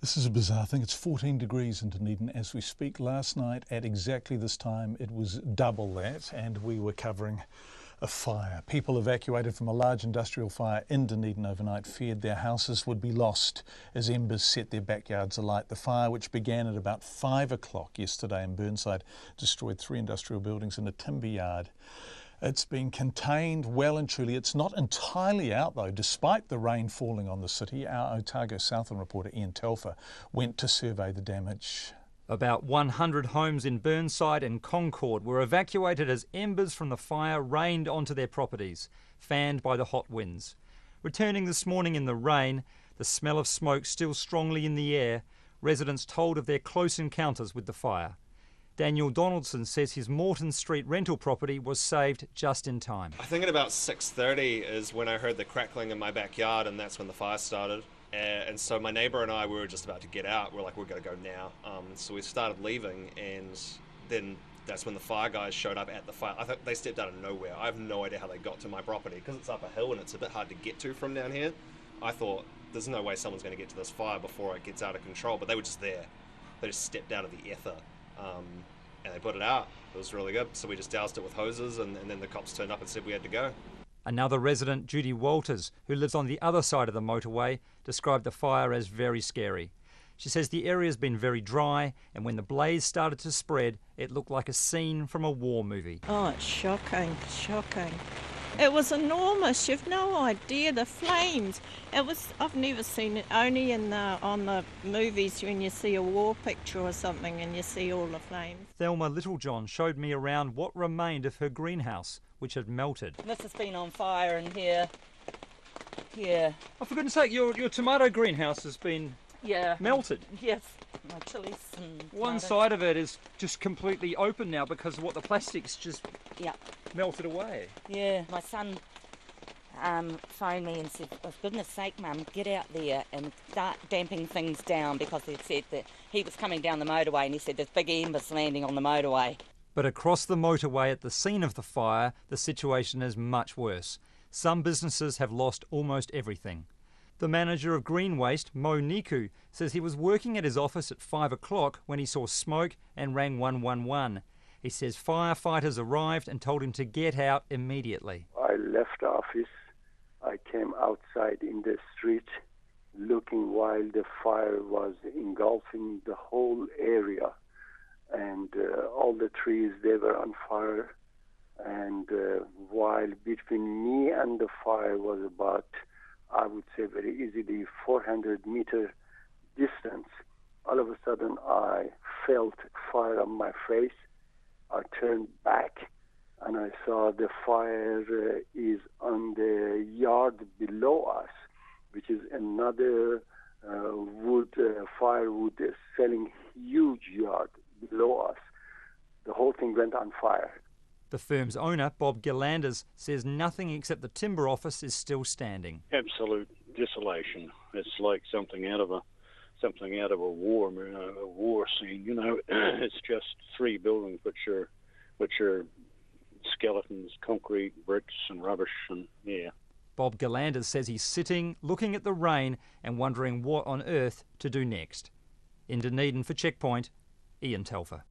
This is a bizarre thing. It's 14 degrees in Dunedin as we speak. Last night at exactly this time it was double that, and we were covering a fire. People evacuated from a large industrial fire in Dunedin overnight feared their houses would be lost as embers set their backyards alight. The fire, which began at about 5 o'clock yesterday in Burnside, destroyed 3 industrial buildings and a timber yard. It's been contained well and truly. It's not entirely out though, despite the rain falling on the city. Our Otago Southland reporter Ian Telfer went to survey the damage. About 100 homes in Burnside and Concord were evacuated as embers from the fire rained onto their properties, fanned by the hot winds. Returning this morning in the rain, the smell of smoke still strongly in the air, residents told of their close encounters with the fire. Daniel Donaldson says his Morton Street rental property was saved just in time. I think at about 6:30 is when I heard the crackling in my backyard, and that's when the fire started. And so my neighbour and I, we were just about to get out. We're like, we're going to go now. So we started leaving, and then that's when the fire guys showed up at the fire. I think they stepped out of nowhere. I have no idea how they got to my property because it's up a hill and it's a bit hard to get to from down here. I thought, there's no way someone's going to get to this fire before it gets out of control, but they were just there. They just stepped out of the ether. And they put it out. It was really good. So we just doused it with hoses, and then the cops turned up and said we had to go. Another resident, Judy Walters, who lives on the other side of the motorway, described the fire as very scary. She says the area's been very dry, and when the blaze started to spread, it looked like a scene from a war movie. Oh, it's shocking, shocking. It was enormous. You've no idea the flames. I've never seen it, only on the movies when you see a war picture or something and you see all the flames. Thelma Littlejohn showed me around what remained of her greenhouse, which had melted. This has been on fire in here. Yeah. Oh, for goodness sake, your tomato greenhouse has been melted. Yes, my chilies and one side of it is just completely open now because of what the plastic's just melted away. Yeah, my son phoned me and said, for goodness sake, Mum, get out there and start damping things down, because he said that he was coming down the motorway and he said there's big embers landing on the motorway. But across the motorway at the scene of the fire, the situation is much worse. Some businesses have lost almost everything. The manager of Green Waste, Mo Niku, says he was working at his office at 5 o'clock when he saw smoke and rang 111. He says firefighters arrived and told him to get out immediately. I left office. I came outside in the street looking while the fire was engulfing the whole area. And all the trees, they were on fire. And while between me and the fire was about, I would say very easily, 400-meter distance, all of a sudden I felt fire on my face. I turned back and I saw the fire is on the yard below us, which is another firewood selling huge yard below us. The whole thing went on fire. The firm's owner, Bob Gillanders, says nothing except the timber office is still standing. Absolute desolation. It's like something out of a war scene. You know, it's just 3 buildings which are skeletons, concrete, bricks, and rubbish, and yeah. Bob Gillanders says he's sitting, looking at the rain, and wondering what on earth to do next. In Dunedin for Checkpoint, Ian Telfer.